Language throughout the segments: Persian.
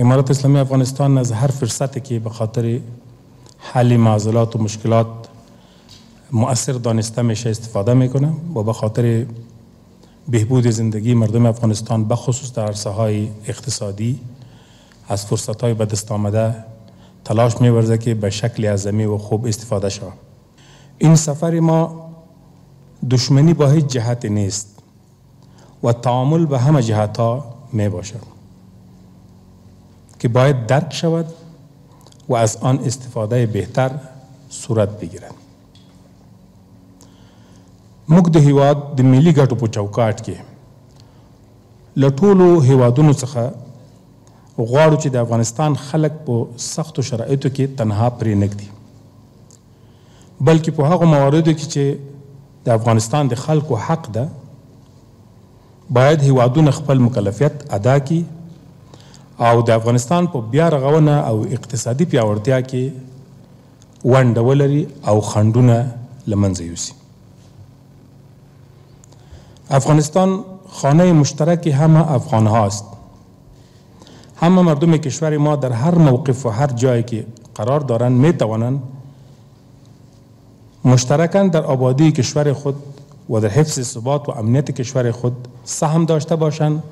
امارت اسلامی افغانستان از هر فرصتی که به خاطر حل معضلات و مشکلات مؤثر دانسته میشه استفاده میکنه و به خاطر بهبود زندگی مردم افغانستان بخصوص در عرصه های اقتصادی از فرصت های به دست آمده تلاش می‌ورزه که به شکل اعظمی و خوب استفاده شود. این سفر ما دشمنی با هیچ جهت نیست و تعامل به همه جهت ها می باشد که باید درک شود و از آن استفاده بهتر صورت بگیرد. موږ د هیواد د ملي ګټو په چوکاټ کې له ټولو هیوادونو څخه غواړو چې د افغانستان خلک په سختو شرایطو کې تنها پرې نږدي، بلکې په هغو مواردو کې چې د افغانستان د خلکو حق ده باید هیوادونه خپل مکلفیت ادا کړي او د افغانستان په بیا رغونه او اقتصادي پیاوړتیا کې ونډه ولري او خنډونه له منځه یوسي. افغانستان خانه مشترک همه افغان هاست. همه مردم کشور ما در هر موقف و هر جایی که قرار دارند می توانند مشترکاً در آبادی کشور خود و در حفظ ثبات و امنیت کشور خود سهم داشته باشند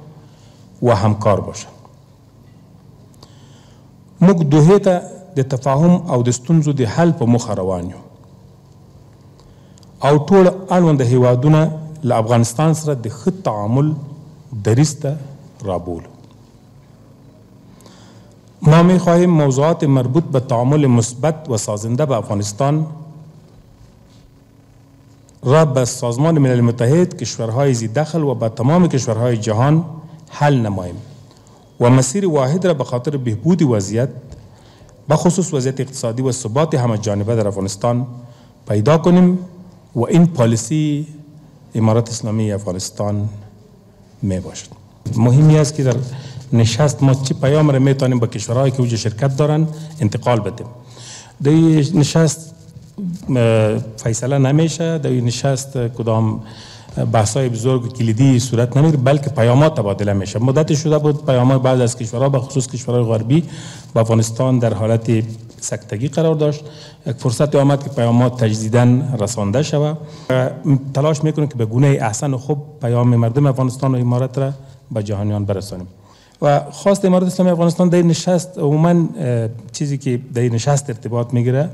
و همکار باشند. موږ دوحې ته د تفاهم او د ستونزو د حل په موخه روان یو او ټول اړونده هیوادونه له افغانستان سره د ښه تعامل دریځ ته رابولو. ما می‌خواهیم موضوعات مربوط به تعامل مثبت و سازنده به افغانستان را به سازمان ملل متحد، کشورهای ذی دخل و به تمام کشورهای جهان حل نماییم و مسیر واحد را به خاطر بهبود وضعیت بخصوص وضعیت اقتصادی و ثبات همه جانبه در افغانستان پیدا کنیم و این پالیسی امارت اسلامی افغانستان می باشد. مهمی است که در نشست ما چی پیام را میتونیم به کشورهایی که اوجه شرکت دارن انتقال بدیم. در نشست فیصله نمیشه، در نشست کدام بحثای بزرگ کلیدی صورت نمیگیره، بلکه پیامات تبادله میشه. مدت شده بود پیامات بعض از کشورها به خصوص کشورهای غربی با افغانستان در حالت سکتگی قرار داشت. یک فرصت آمد که پیامات تجدیداً رسانده شود. تلاش میکنیم که به گونه احسن و خوب پیام مردم افغانستان و امارت را به جهانیان برسانیم. و خواست امارت اسلامی افغانستان در نشست عموما چیزی که در نشست ارتباط میگیره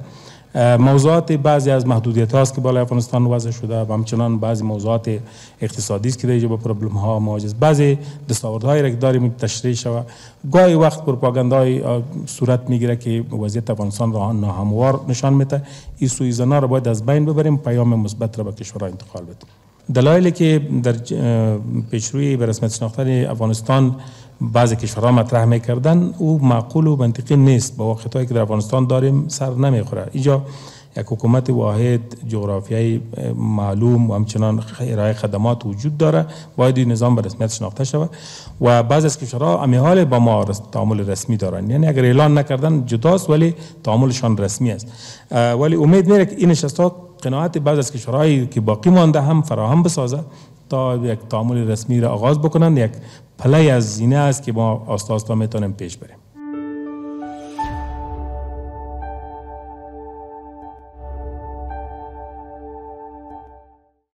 موضوعات بعضی از محدودیت هاست که بالای افغانستان وضع شده و همچنان بعضی موضوعات اقتصادی است که در با پروبلم ها مواجه است. بعضی دستاوردهای را که داریم تشریح شود. گاهی وقت پروپاگاندای صورت میگیره که وضعیت افغانستان را ناهموار نشان میده. این سوءظنا را باید از بین ببریم، پیام مثبت را به کشورها انتقال بدیم. دلایلی که در پیشروی به رسمیت شناختن افغانستان بعضی کشورها مطرح میکردن او معقول و منطقی نیست. با واقعیتایی که در افغانستان داریم سر نمیخوره. اینجا یک حکومت واحد، جغرافیایی معلوم و همچنان ارائه خدمات وجود داره، باید این نظام به رسمیت شناخته شود و بعضی از کشورها همین حال با ما تعامل رسمی دارن، یعنی اگر اعلان نکردن جداست ولی تعاملشان رسمی است. ولی امید میره که این نشست‌ها قناعت بعضی از کشورهایی که باقی مانده هم فراهم بسازه تا یک تعامل رسمی را آغاز بکنند. یک پله از زینه است که ما آستا میتونیم پیش بریم.